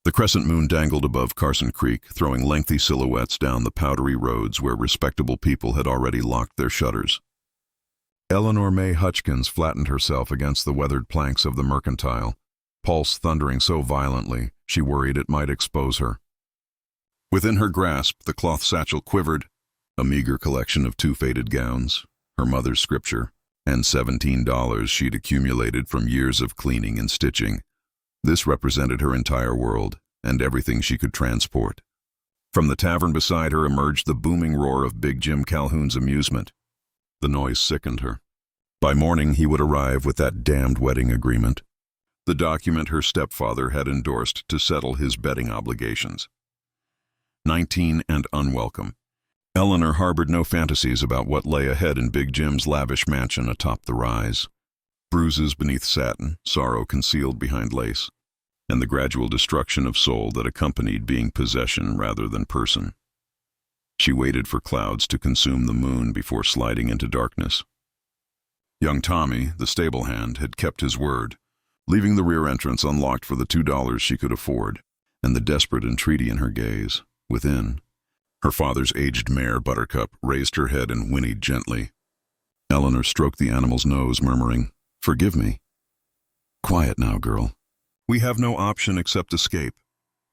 The crescent moon dangled above Carson Creek, throwing lengthy silhouettes down the powdery roads where respectable people had already locked their shutters. Eleanor May Hutchkins flattened herself against the weathered planks of the mercantile, pulse thundering so violently she worried it might expose her. Within her grasp, the cloth satchel quivered, a meager collection of 2 faded gowns, her mother's scripture, and $17 she'd accumulated from years of cleaning and stitching. This represented her entire world and everything she could transport. From the tavern beside her emerged the booming roar of Big Jim Calhoun's amusement. The noise sickened her. By morning he would arrive with that damned wedding agreement, the document her stepfather had endorsed to settle his betting obligations. 19 and unwelcome, Eleanor harbored no fantasies about what lay ahead in Big Jim's lavish mansion atop the rise. Bruises beneath satin, sorrow concealed behind lace, and the gradual destruction of soul that accompanied being possession rather than person. She waited for clouds to consume the moon before sliding into darkness. Young Tommy, the stable hand, had kept his word, leaving the rear entrance unlocked for the $2 she could afford, and the desperate entreaty in her gaze. Within, her father's aged mare, Buttercup, raised her head and whinnied gently. Eleanor stroked the animal's nose, murmuring, "Forgive me." "Quiet now, girl. We have no option except escape."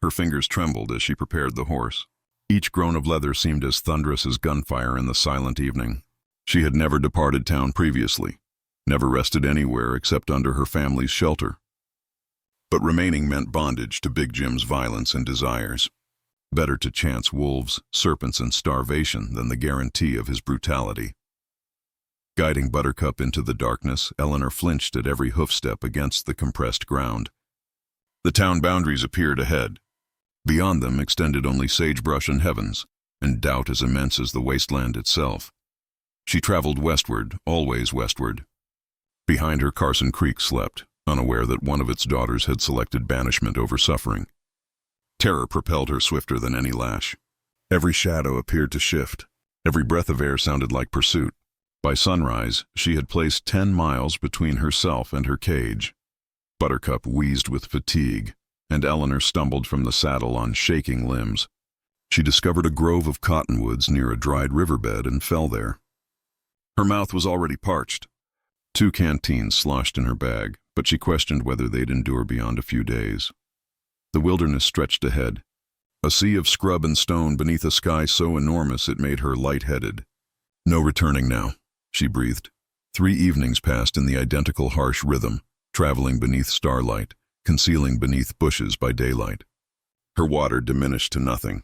Her fingers trembled as she prepared the horse. Each groan of leather seemed as thunderous as gunfire in the silent evening. She had never departed town previously, never rested anywhere except under her family's shelter. But remaining meant bondage to Big Jim's violence and desires. Better to chance wolves, serpents, and starvation than the guarantee of his brutality. Guiding Buttercup into the darkness, Eleanor flinched at every hoofstep against the compressed ground. The town boundaries appeared ahead. Beyond them extended only sagebrush and heavens, and doubt as immense as the wasteland itself. She traveled westward, always westward. Behind her, Carson Creek slept, unaware that one of its daughters had selected banishment over suffering. Terror propelled her swifter than any lash. Every shadow appeared to shift. Every breath of air sounded like pursuit. By sunrise, she had placed 10 miles between herself and her cage. Buttercup wheezed with fatigue, and Eleanor stumbled from the saddle on shaking limbs. She discovered a grove of cottonwoods near a dried riverbed and fell there. Her mouth was already parched. 2 canteens sloshed in her bag, but she questioned whether they'd endure beyond a few days. The wilderness stretched ahead, a sea of scrub and stone beneath a sky so enormous it made her light-headed. No returning now, she breathed. 3 evenings passed in the identical harsh rhythm, traveling beneath starlight, concealing beneath bushes by daylight. Her water diminished to nothing.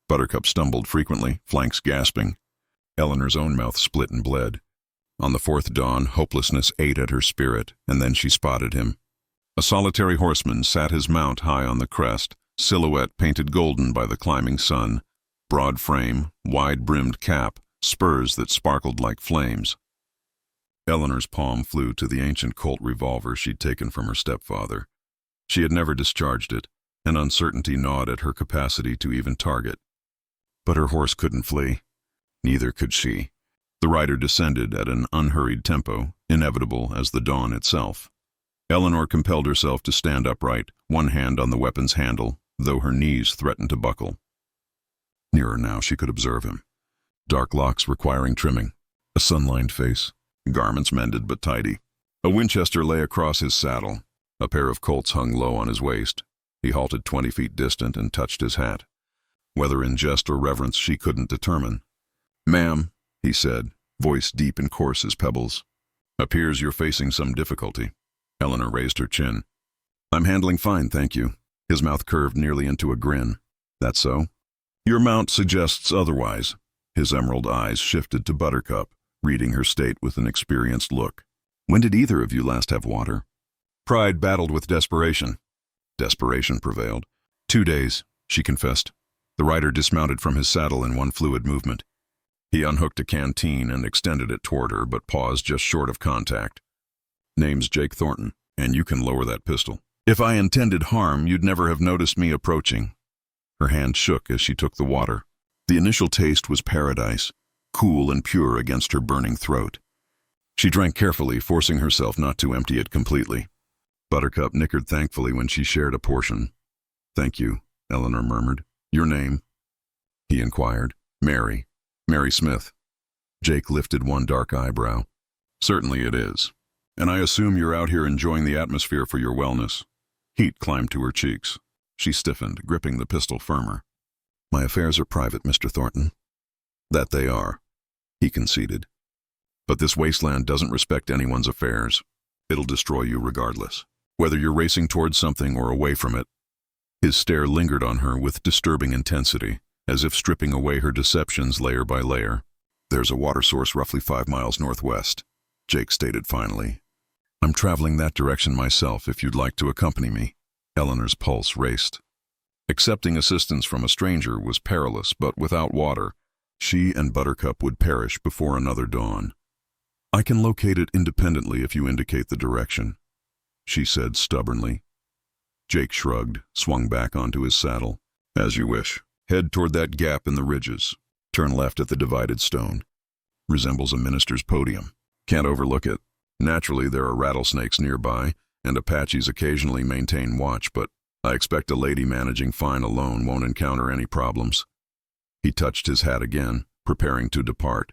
Buttercup stumbled frequently, flanks gasping. Eleanor's own mouth split and bled. On the 4th dawn, hopelessness ate at her spirit, and then she spotted him. A solitary horseman sat his mount high on the crest, silhouette painted golden by the climbing sun, broad frame, wide-brimmed cap, spurs that sparkled like flames. Eleanor's palm flew to the ancient Colt revolver she'd taken from her stepfather. She had never discharged it, and uncertainty gnawed at her capacity to even target. But her horse couldn't flee. Neither could she. The rider descended at an unhurried tempo, inevitable as the dawn itself. Eleanor compelled herself to stand upright, one hand on the weapon's handle, though her knees threatened to buckle. Nearer now, she could observe him. Dark locks requiring trimming, a sun-lined face, garments mended but tidy. A Winchester lay across his saddle. A pair of Colts hung low on his waist. He halted 20 feet distant and touched his hat. Whether in jest or reverence she couldn't determine. "Ma'am," he said, voice deep and coarse as pebbles. "Appears you're facing some difficulty." Eleanor raised her chin. "I'm handling fine, thank you." His mouth curved nearly into a grin. "That's so?" "Your mount suggests otherwise." His emerald eyes shifted to Buttercup, reading her state with an experienced look. "When did either of you last have water?" Pride battled with desperation. Desperation prevailed. 2 days, she confessed. The rider dismounted from his saddle in one fluid movement. He unhooked a canteen and extended it toward her, but paused just short of contact. "Name's Jake Thornton, and you can lower that pistol. If I intended harm, you'd never have noticed me approaching." Her hand shook as she took the water. The initial taste was paradise, cool and pure against her burning throat. She drank carefully, forcing herself not to empty it completely. Buttercup nickered thankfully when she shared a portion. Thank you, Eleanor murmured. Your name? He inquired. Mary. Mary Smith. Jake lifted one dark eyebrow. Certainly it is. And I assume you're out here enjoying the atmosphere for your wellness. Heat climbed to her cheeks. She stiffened, gripping the pistol firmer. My affairs are private, Mr. Thornton. That they are, he conceded. But this wasteland doesn't respect anyone's affairs. It'll destroy you regardless, whether you're racing towards something or away from it. His stare lingered on her with disturbing intensity, as if stripping away her deceptions layer by layer. There's a water source roughly 5 miles northwest, Jake stated finally. I'm traveling that direction myself if you'd like to accompany me. Eleanor's pulse raced. Accepting assistance from a stranger was perilous, but without water, she and Buttercup would perish before another dawn. I can locate it independently if you indicate the direction, she said stubbornly. Jake shrugged, swung back onto his saddle. As you wish. Head toward that gap in the ridges. Turn left at the divided stone. Resembles a minister's podium. Can't overlook it. Naturally, there are rattlesnakes nearby, and Apaches occasionally maintain watch, but I expect a lady managing fine alone won't encounter any problems. He touched his hat again, preparing to depart.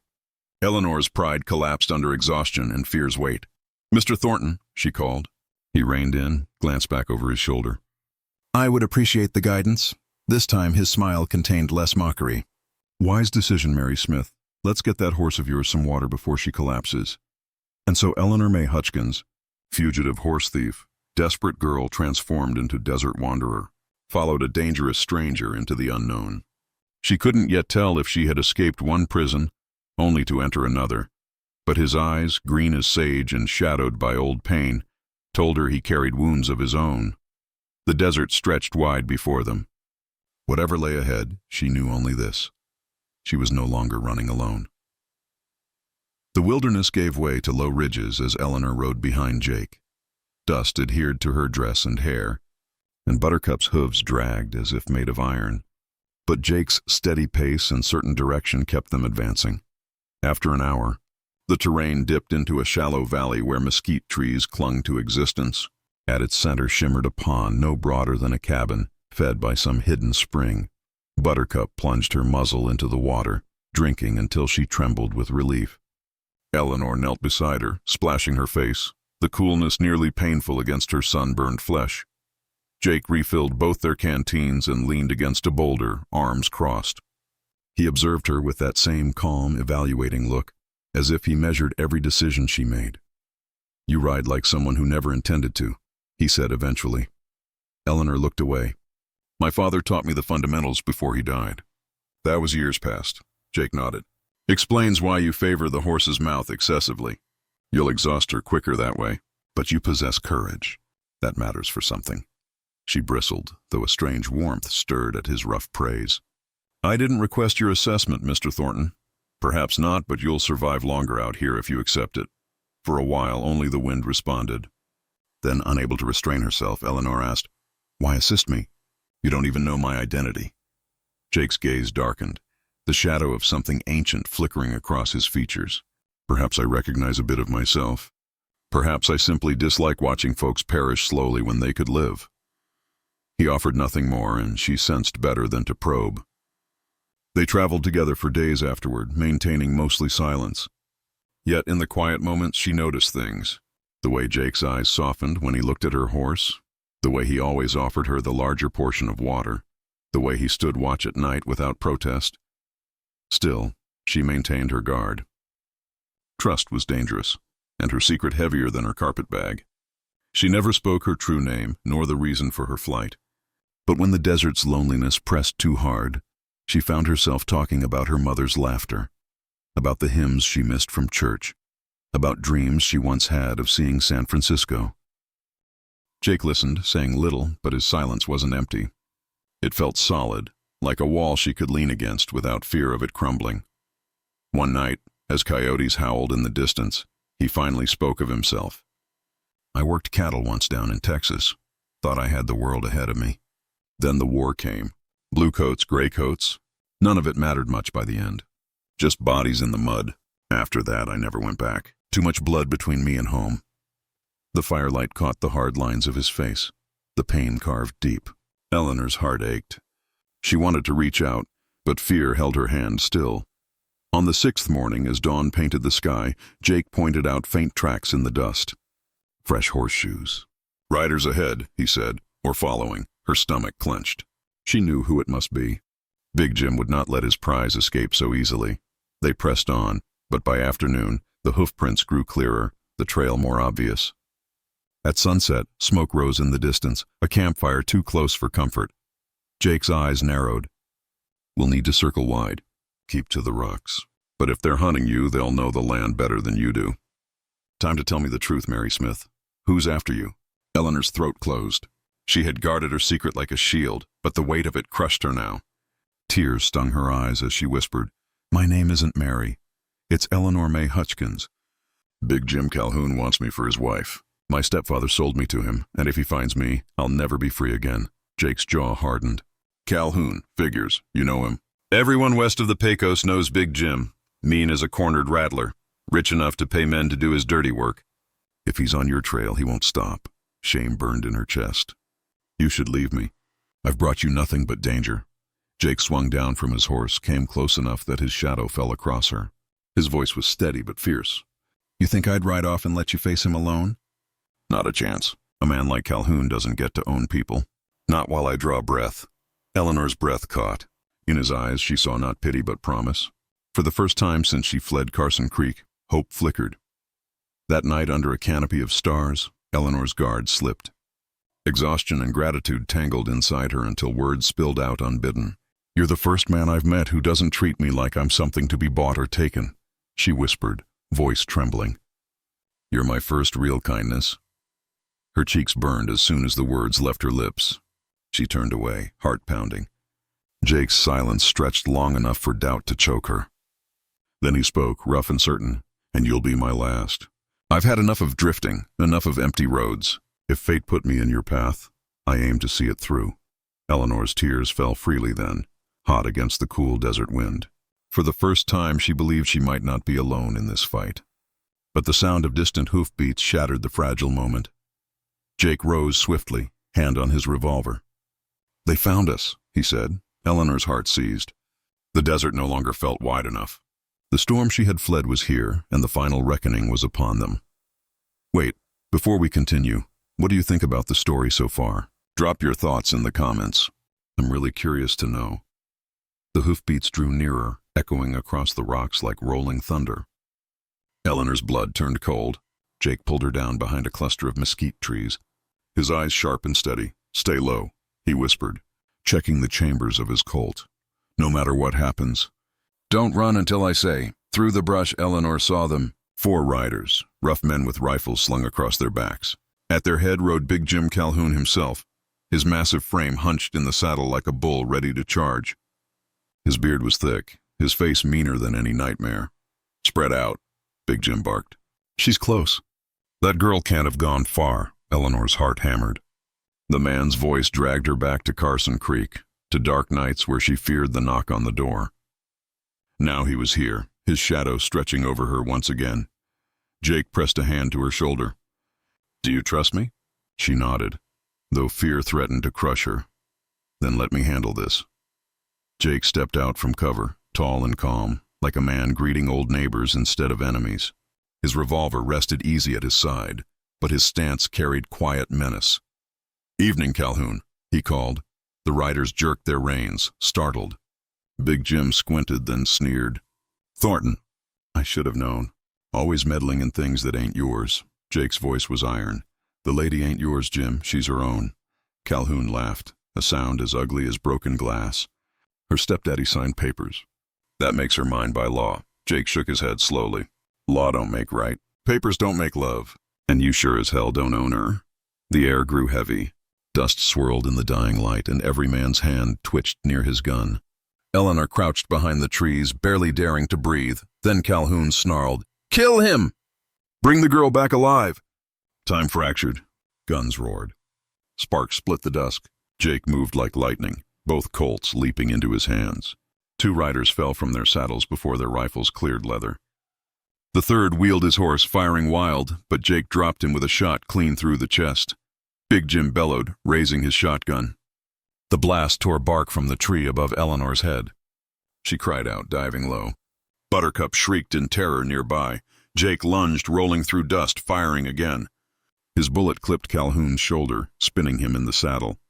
Eleanor's pride collapsed under exhaustion and fear's weight. Mr. Thornton, she called. He reined in, glanced back over his shoulder. I would appreciate the guidance. This time his smile contained less mockery. Wise decision, Mary Smith. Let's get that horse of yours some water before she collapses. And so Eleanor May Hutchkins, fugitive horse thief, desperate girl transformed into desert wanderer, followed a dangerous stranger into the unknown. She couldn't yet tell if she had escaped one prison, only to enter another, but his eyes, green as sage and shadowed by old pain, told her he carried wounds of his own. The desert stretched wide before them. Whatever lay ahead, she knew only this. She was no longer running alone. The wilderness gave way to low ridges as Eleanor rode behind Jake. Dust adhered to her dress and hair, and Buttercup's hooves dragged as if made of iron. But Jake's steady pace and certain direction kept them advancing. After an hour, the terrain dipped into a shallow valley where mesquite trees clung to existence. At its center shimmered a pond no broader than a cabin, fed by some hidden spring. Buttercup plunged her muzzle into the water, drinking until she trembled with relief. Eleanor knelt beside her, splashing her face, the coolness nearly painful against her sunburned flesh. Jake refilled both their canteens and leaned against a boulder, arms crossed. He observed her with that same calm, evaluating look, as if he measured every decision she made. You ride like someone who never intended to, he said eventually. Eleanor looked away. My father taught me the fundamentals before he died. That was years past, Jake nodded. Explains why you favor the horse's mouth excessively. You'll exhaust her quicker that way. But you possess courage. That matters for something. She bristled, though a strange warmth stirred at his rough praise. I didn't request your assessment, Mr. Thornton. Perhaps not, but you'll survive longer out here if you accept it. For a while, only the wind responded. Then, unable to restrain herself, Eleanor asked, Why assist me? You don't even know my identity. Jake's gaze darkened, the shadow of something ancient flickering across his features. Perhaps I recognize a bit of myself. Perhaps I simply dislike watching folks perish slowly when they could live. He offered nothing more, and she sensed better than to probe. They traveled together for days afterward, maintaining mostly silence. Yet in the quiet moments she noticed things. The way Jake's eyes softened when he looked at her horse, the way he always offered her the larger portion of water, the way he stood watch at night without protest. Still, she maintained her guard. Trust was dangerous, and her secret heavier than her carpet bag. She never spoke her true name, nor the reason for her flight. But when the desert's loneliness pressed too hard, she found herself talking about her mother's laughter, about the hymns she missed from church, about dreams she once had of seeing San Francisco. Jake listened, saying little, but his silence wasn't empty. It felt solid, like a wall she could lean against without fear of it crumbling. One night, as coyotes howled in the distance, he finally spoke of himself. I worked cattle once down in Texas, thought I had the world ahead of me. Then the war came. Blue coats, gray coats, none of it mattered much by the end. Just bodies in the mud. After that, I never went back. Too much blood between me and home. The firelight caught the hard lines of his face, the pain carved deep. Eleanor's heart ached. She wanted to reach out, but fear held her hand still. On the 6th morning, as dawn painted the sky, Jake pointed out faint tracks in the dust. Fresh horseshoes. "Riders ahead," he said, or following. Her stomach clenched. She knew who it must be. Big Jim would not let his prize escape so easily. They pressed on, but by afternoon, the hoofprints grew clearer, the trail more obvious. At sunset, smoke rose in the distance, a campfire too close for comfort. Jake's eyes narrowed. "We'll need to circle wide. Keep to the rocks. But if they're hunting you, they'll know the land better than you do. Time to tell me the truth, Mary Smith. Who's after you?" Eleanor's throat closed. She had guarded her secret like a shield, but the weight of it crushed her now. Tears stung her eyes as she whispered, "My name isn't Mary. It's Eleanor May Hutchkins. Big Jim Calhoun wants me for his wife. My stepfather sold me to him, and if he finds me, I'll never be free again." Jake's jaw hardened. "Calhoun, figures. You know him. Everyone west of the Pecos knows Big Jim. Mean as a cornered rattler. Rich enough to pay men to do his dirty work. If he's on your trail, he won't stop." Shame burned in her chest. "You should leave me. I've brought you nothing but danger." Jake swung down from his horse, came close enough that his shadow fell across her. His voice was steady but fierce. "You think I'd ride off and let you face him alone?" "Not a chance. A man like Calhoun doesn't get to own people. Not while I draw breath." Eleanor's breath caught. In his eyes she saw not pity but promise. For the first time since she fled Carson Creek, hope flickered. That night under a canopy of stars, Eleanor's guard slipped. Exhaustion and gratitude tangled inside her until words spilled out unbidden. "You're the first man I've met who doesn't treat me like I'm something to be bought or taken," she whispered, voice trembling. "You're my first real kindness." Her cheeks burned as soon as the words left her lips. She turned away, heart pounding. Jake's silence stretched long enough for doubt to choke her. Then he spoke, rough and certain, "And you'll be my last. I've had enough of drifting, enough of empty roads. If fate put me in your path, I aim to see it through." Eleanor's tears fell freely then, hot against the cool desert wind. For the first time she believed she might not be alone in this fight. But the sound of distant hoofbeats shattered the fragile moment. Jake rose swiftly, hand on his revolver. "They found us," he said. Eleanor's heart seized. The desert no longer felt wide enough. The storm she had fled was here, and the final reckoning was upon them. "Wait, before we continue, what do you think about the story so far? Drop your thoughts in the comments. I'm really curious to know." The hoofbeats drew nearer, echoing across the rocks like rolling thunder. Eleanor's blood turned cold. Jake pulled her down behind a cluster of mesquite trees. His eyes sharp and steady. "Stay low," he whispered, checking the chambers of his Colt. "No matter what happens. Don't run until I say." Through the brush, Eleanor saw them. 4 riders, rough men with rifles slung across their backs. At their head rode Big Jim Calhoun himself, his massive frame hunched in the saddle like a bull ready to charge. His beard was thick, his face meaner than any nightmare. "Spread out," Big Jim barked. "She's close." "That girl can't have gone far," Eleanor's heart hammered. The man's voice dragged her back to Carson Creek, to dark nights where she feared the knock on the door. Now he was here, his shadow stretching over her once again. Jake pressed a hand to her shoulder. "Do you trust me?" She nodded, though fear threatened to crush her. "Then let me handle this." Jake stepped out from cover, tall and calm, like a man greeting old neighbors instead of enemies. His revolver rested easy at his side, but his stance carried quiet menace. "Evening, Calhoun," he called. The riders jerked their reins, startled. Big Jim squinted, then sneered. "Thornton." "I should have known. Always meddling in things that ain't yours." Jake's voice was iron. "The lady ain't yours, Jim. She's her own." Calhoun laughed, a sound as ugly as broken glass. "Her stepdaddy signed papers. That makes her mine by law." Jake shook his head slowly. "Law don't make right. Papers don't make love. And you sure as hell don't own her." The air grew heavy. Dust swirled in the dying light, and every man's hand twitched near his gun. Eleanor crouched behind the trees, barely daring to breathe. Then Calhoun snarled, "Kill him! Bring the girl back alive!" Time fractured. Guns roared. Sparks split the dusk. Jake moved like lightning, both Colts leaping into his hands. 2 riders fell from their saddles before their rifles cleared leather. The third wheeled his horse, firing wild, but Jake dropped him with a shot clean through the chest. Big Jim bellowed, raising his shotgun. The blast tore bark from the tree above Eleanor's head. She cried out, diving low. Buttercup shrieked in terror nearby. Jake lunged, rolling through dust, firing again. His bullet clipped Calhoun's shoulder, spinning him in the saddle.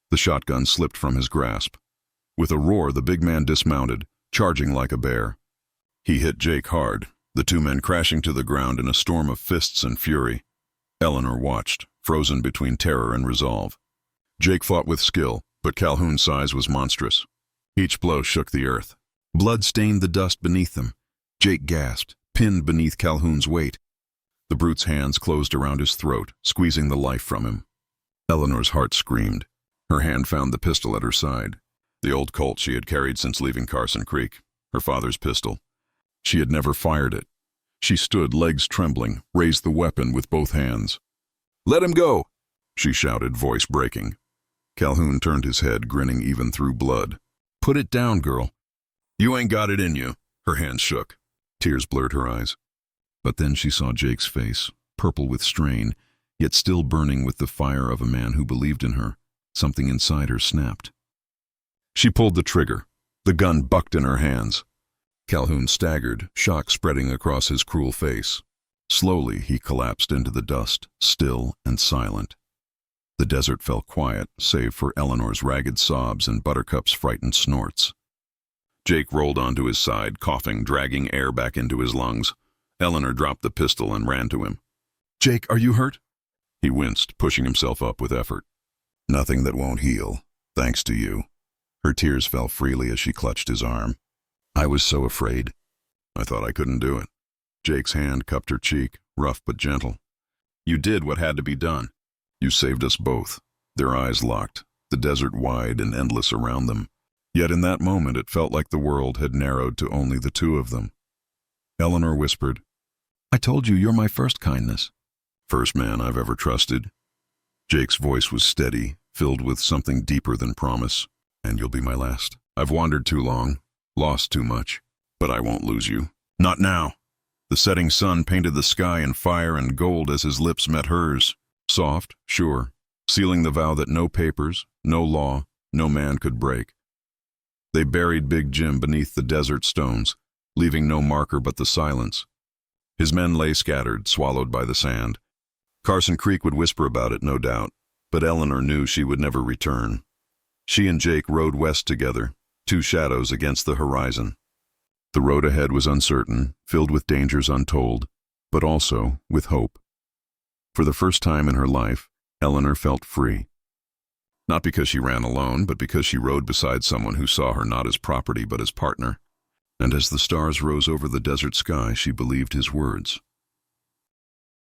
The shotgun slipped from his grasp. With a roar, the big man dismounted, charging like a bear. He hit Jake hard, the two men crashing to the ground in a storm of fists and fury. Eleanor watched, frozen between terror and resolve. Jake fought with skill, but Calhoun's size was monstrous. Each blow shook the earth. Blood stained the dust beneath them. Jake gasped, pinned beneath Calhoun's weight. The brute's hands closed around his throat, squeezing the life from him. Eleanor's heart screamed. Her hand found the pistol at her side. The old Colt she had carried since leaving Carson Creek, her father's pistol. She had never fired it. She stood, legs trembling, raised the weapon with both hands. "Let him go!" she shouted, voice breaking. Calhoun turned his head, grinning even through blood. "Put it down, girl." "You ain't got it in you." Her hands shook. Tears blurred her eyes. But then she saw Jake's face, purple with strain, yet still burning with the fire of a man who believed in her. Something inside her snapped. She pulled the trigger. The gun bucked in her hands. Calhoun staggered, shock spreading across his cruel face. Slowly, he collapsed into the dust, still and silent. The desert fell quiet, save for Eleanor's ragged sobs and Buttercup's frightened snorts. Jake rolled onto his side, coughing, dragging air back into his lungs. Eleanor dropped the pistol and ran to him. "Jake, are you hurt?" He winced, pushing himself up with effort. "Nothing that won't heal, thanks to you." Her tears fell freely as she clutched his arm. "I was so afraid. I thought I couldn't do it." Jake's hand cupped her cheek, rough but gentle. "You did what had to be done. You saved us both." Their eyes locked, the desert wide and endless around them. Yet in that moment it felt like the world had narrowed to only the two of them. Eleanor whispered, "I told you you're my first kindness." "First man I've ever trusted." Jake's voice was steady, filled with something deeper than promise. "And you'll be my last. I've wandered too long, lost too much. But I won't lose you. Not now." The setting sun painted the sky in fire and gold as his lips met hers. Soft, sure, sealing the vow that no papers, no law, no man could break. They buried Big Jim beneath the desert stones, leaving no marker but the silence. His men lay scattered, swallowed by the sand. Carson Creek would whisper about it, no doubt, but Eleanor knew she would never return. She and Jake rode west together, two shadows against the horizon. The road ahead was uncertain, filled with dangers untold, but also with hope. For the first time in her life, Eleanor felt free. Not because she ran alone, but because she rode beside someone who saw her not as property but as partner. And as the stars rose over the desert sky, she believed his words.